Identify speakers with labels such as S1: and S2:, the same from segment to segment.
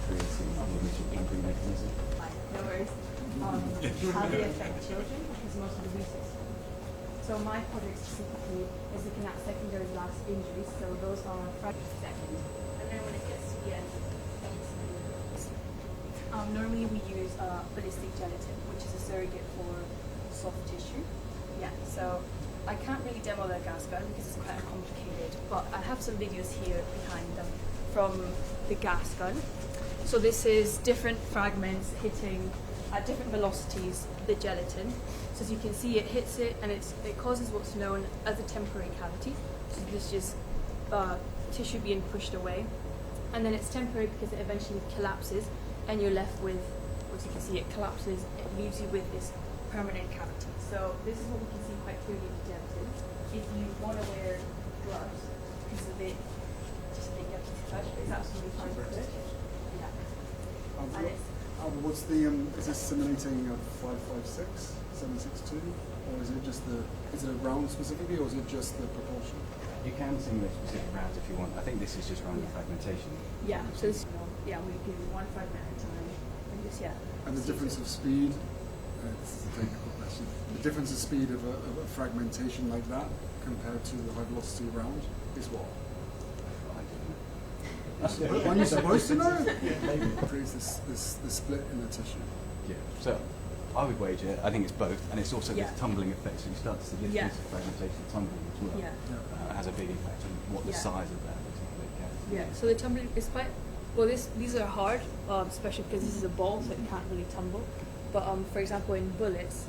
S1: creating the initial injury mechanism?
S2: No worries. How they affect children, because most of the research. So my project specifically is looking at secondary blast injuries, so those are fractures second. And then when it gets to the end, normally we use ballistic gelatin, which is a surrogate for soft tissue. Yeah, so I can't really demo the gas gun because it's quite complicated, but I have some videos here behind them from the gas gun. So this is different fragments hitting at different velocities the gelatin. So as you can see, it hits it and it causes what's known as a temporary cavity. So this is just tissue being pushed away. And then it's temporary because it eventually collapses and you're left with, as you can see, it collapses, it leaves you with this permanent cavity. So this is what we can see quite clearly in the gelatin. If you want to wear gloves, because of it, just make up to touch, but it's absolutely fine to do it. Yeah. And it's,
S3: what's the, is this simulating a 556, 762, or is it just the, is it a round specifically, or is it just the proportion?
S1: You can simulate specific rounds if you want. I think this is just random fragmentation.
S2: Yeah, so this, yeah, we do one fragment at a time. And just, yeah.
S3: And the difference of speed, this is a technical question, the difference of speed of a fragmentation like that compared to the high velocity round is what? Aren't you supposed to know? Maybe creates this split in the tissue.
S1: Yeah. So I would wager, I think it's both, and it's also this tumbling effect. So you start to see the difference of fragmentation tumbling as well.
S2: Yeah.
S1: Has a big impact on what the size of that particular cavity.
S2: Yeah. So the tumbling is quite well. These are hard, especially because this is a ball, so it can't really tumble. But for example, in bullets,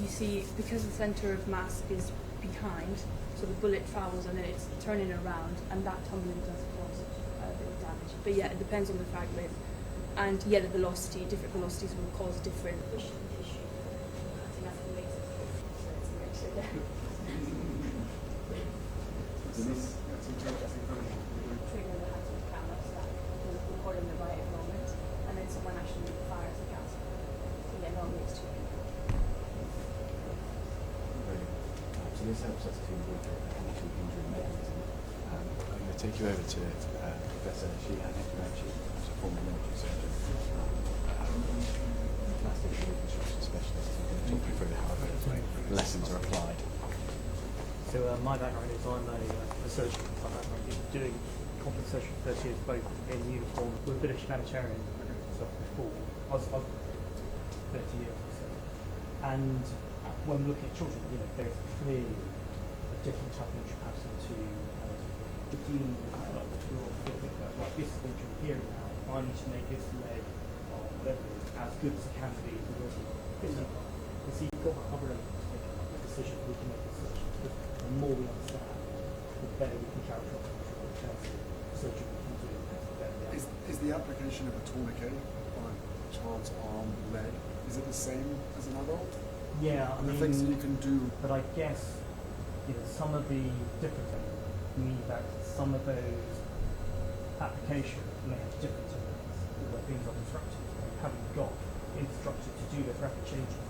S2: you see because the center of mass is behind, so the bullet travels and then it's turning around, and that tumbling does cause a bit of damage. But yeah, it depends on the fragment, and yeah, the velocity. Different velocities will cause different. Recording the right moment, and then someone actually fires the gas. So yeah, normally it's too big.
S1: So this helps us to look at the initial injury mechanism. I'm going to take you over to Professor Sheehan, who's a former military surgeon, plastic and reconstruction specialist, who's going to talk you through how the lessons are applied.
S4: So my background is I'm a surgeon. I've been doing complex surgery for 30 years, both in uniform with a bit of humanitarian stuff before. I was 30 years or so. And when we're looking at children, there's clearly a different type of injury pattern to dealing with like this injury here now. I need to make this leg or whatever it is as good as it can be for the so you've got to cover elements to make a decision. We can make decisions. But the more we understand, the better we can characterize the surgery we can do.
S3: Is the application of a tourniquet on a child's arm, leg, is it the same as an adult?
S4: Yeah, I mean,
S3: the things that you can do.
S4: But I guess some of the differences mean that some of those applications may have different techniques where things are constructed. You haven't got infrastructure to do those rapid changes.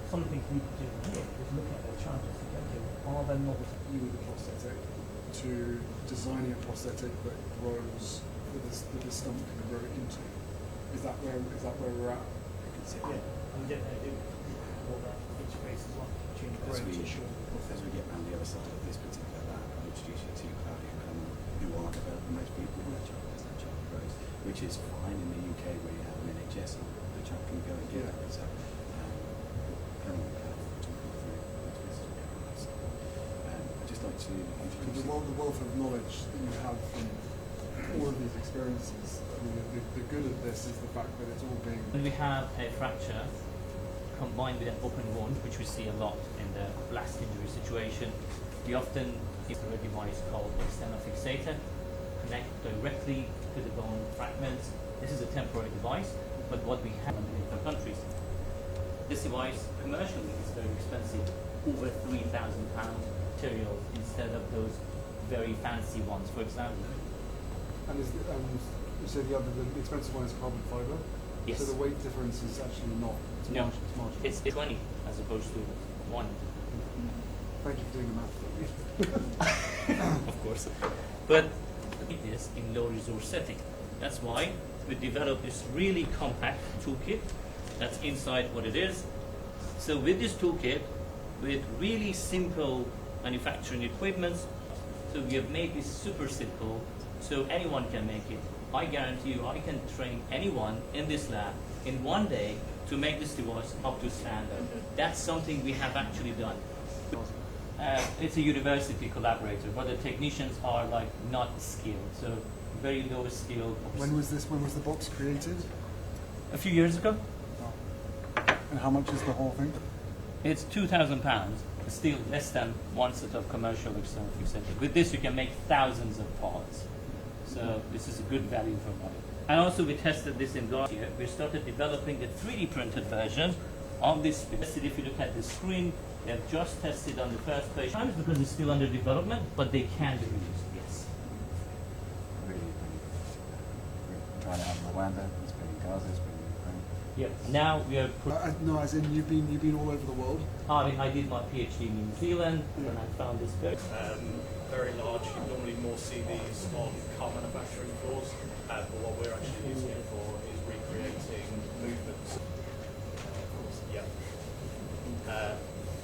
S4: Some of the things we can do here is look at those challenges and go, okay, are there novels?
S3: You with a prosthetic to designing a prosthetic that grows that the stump can grow into. Is that where we're at?
S4: Yeah, and then they do all that interface as well between the growing tissue.
S1: As we get around the other side of this particular lab, I'll introduce you to Claudia and Clement, who are developing most people with their child as that child grows, which is fine in the UK where you have an NHS and the child can go and get it. So, I'd just like to introduce
S3: the wealth of knowledge that you have from all of these experiences. I mean, the good of this is the fact that it's all being.
S5: When we have a fracture combined with an open wound, which we see a lot in the blast injury situation, we often use a device called external fixator, connect directly to the bone fragments. This is a temporary device, but what we have in different countries. This device commercially is very expensive, over £3,000 material instead of those very fancy ones, for example.
S3: And you said the expensive one is carbon fibre?
S5: Yes.
S3: So the weight difference is actually not,
S5: it's 20 as opposed to 1.
S3: Thank you for doing the math.
S5: Of course. But it is in low resource setting. That's why we developed this really compact toolkit that's inside what it is. So with this toolkit, with really simple manufacturing equipments, so we have made this super simple so anyone can make it. I guarantee you I can train anyone in this lab in one day to make this device up to standard. That's something we have actually done. It's a university collaborator, but the technicians are like not skilled, so very low skilled.
S3: When was this? When was the box created?
S5: A few years ago.
S3: And how much is the whole thing?
S5: It's £2,000, still less than one set of commercial external fixators. With this you can make thousands of parts. So this is a good value for money. And also we tested this in last year. We started developing a 3D printed version of this. If you look at the screen, they've just tested on the first page. Sometimes because it's still under development, but they can be used, yes.
S1: Really, trying it out in Rwanda, it's been in Gaza, it's been in Ukraine.
S5: Yeah. Now we are.
S3: No, as in you've been all over the world.
S5: I mean, I did my PhD in New Zealand, and I found this
S6: very large. You normally more see these on car manufacturing floors, but what we're actually using it for is recreating movements.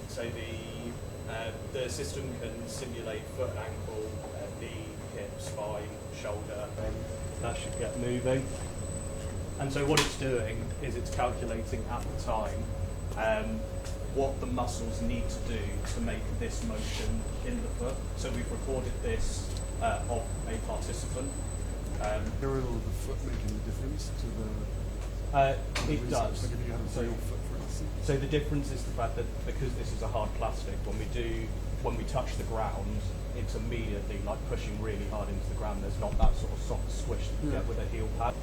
S6: So the system can simulate foot, ankle, knee, hip, spine, shoulder.
S7: That should get moving. And so what it's doing is it's calculating at the time what the muscles need to do to make this motion in the foot. So we've recorded this of a participant.
S3: Will the foot make any difference to the?
S7: It does.
S3: Like if you have your foot, for instance.
S7: So the difference is the fact that because this is a hard plastic, when we touch the ground, it's immediately like pushing really hard into the ground. There's not that sort of soft squish that you get with a heel pad.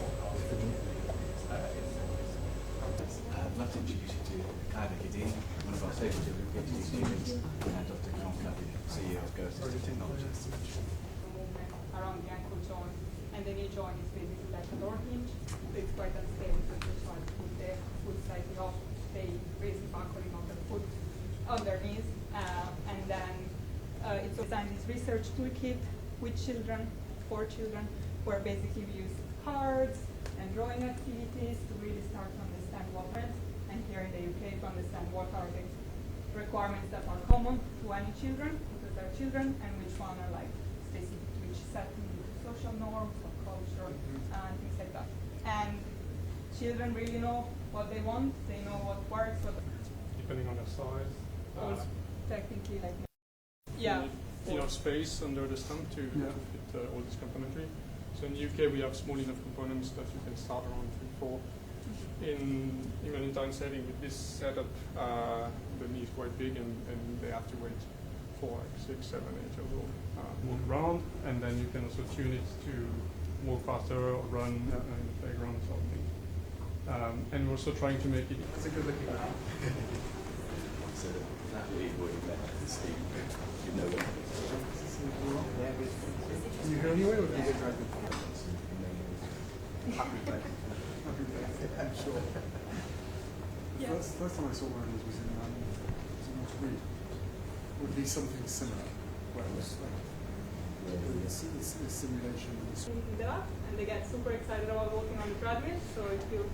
S1: I'd love to introduce you to Claire Gideon, one of our favorite PhD students, and Dr. Conca, CEO of Ghost Technologies.
S8: Around the ankle joint, and the knee joint is basically like a door hinge, so it's quite unstable, so you try to put the foot slightly off, they raise the buckling of the foot on their knees, and then it's designed this research toolkit with children, for children, where basically we use cards and drawing activities to really start to understand what it is, and here in the UK to understand what are the requirements that are common to any children, because they're children, and which one are like specific to each setting, social norms or culture, and things like that. And children really know what they want, they know what works, what
S9: depending on their size.
S8: also technically like
S9: Enough space under the stump to fit all this complementary. So in the UK we have small enough components that you can start around 3-4. In humanitarian setting with this setup, the knee is quite big and they have to wait for like 6, 7, 8 years old. Walk around, and then you can also tune it to walk faster or run in the playground or something. And we're also trying to make it. It's a good looking map.
S1: So that lead would have met Steve, you know what.
S3: Can you hear anyway, or can you get dragged in? Happy day. I'm sure.
S8: Yeah.
S3: First time I saw one of these was in Sweden. Would be something similar, where it was like a simulation.
S8: it up, and they get super excited about walking on the treadmill. So if you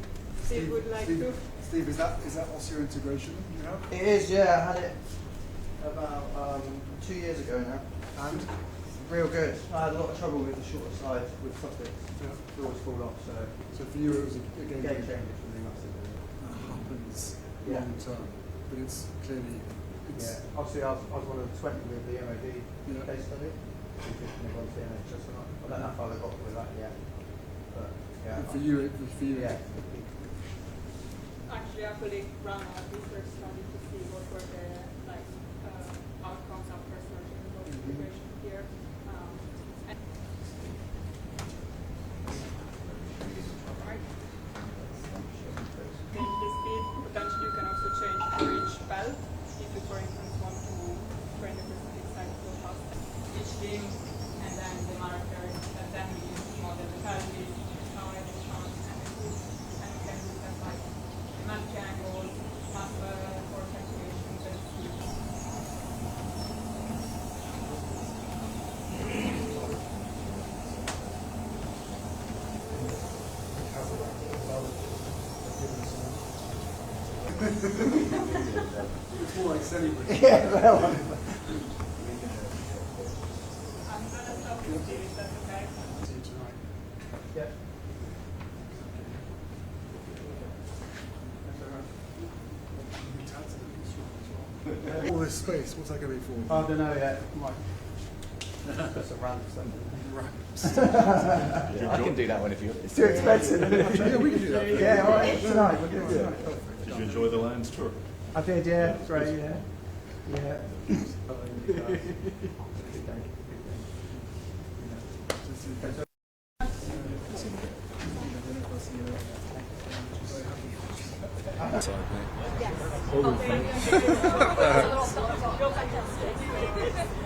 S8: Steve would like to.
S3: Steve, is that osseointegration you have?
S10: It is, yeah. I had it about 2 years ago now, and real good. I had a lot of trouble with the shorter side with Prosthetics. It always fall off.
S3: So for you, it was a game
S10: changer for me, massively.
S3: Happens long term, but it's clearly.
S10: Obviously, I was one of the 20 with the MOD case study. I don't know how far they got with that yet. But yeah.
S3: For you,
S10: yeah.
S8: Actually, our colleague ran a research study to see what were the outcomes after surgery and what integration here. Change the speed. Potentially, you can also change for each belt. If you, for instance, want to train the prosthetic side to go faster, each limb, and then the markers that then we use to model the pelvis, side, trunk, and the foot, and we can look at like mass angles, muscle force activations, and speed.
S3: It's more like celebrity.
S10: Yeah, well.
S8: I'm going to stop with you, if that's okay.
S3: See you tonight.
S10: Yeah.
S3: All this space, what's that going to be for?
S10: I don't know yet. Might.
S4: That's a random something.
S10: I can do that one if you want. It's too expensive, isn't it?
S3: Yeah, we can do that.
S10: Yeah, all right. Tonight, we'll do it tonight.
S11: Did you enjoy the Lions tour?
S10: I did, yeah. Great, yeah. Yeah.
S1: Sorry, mate.
S2: Yes. Okay. You're fantastic.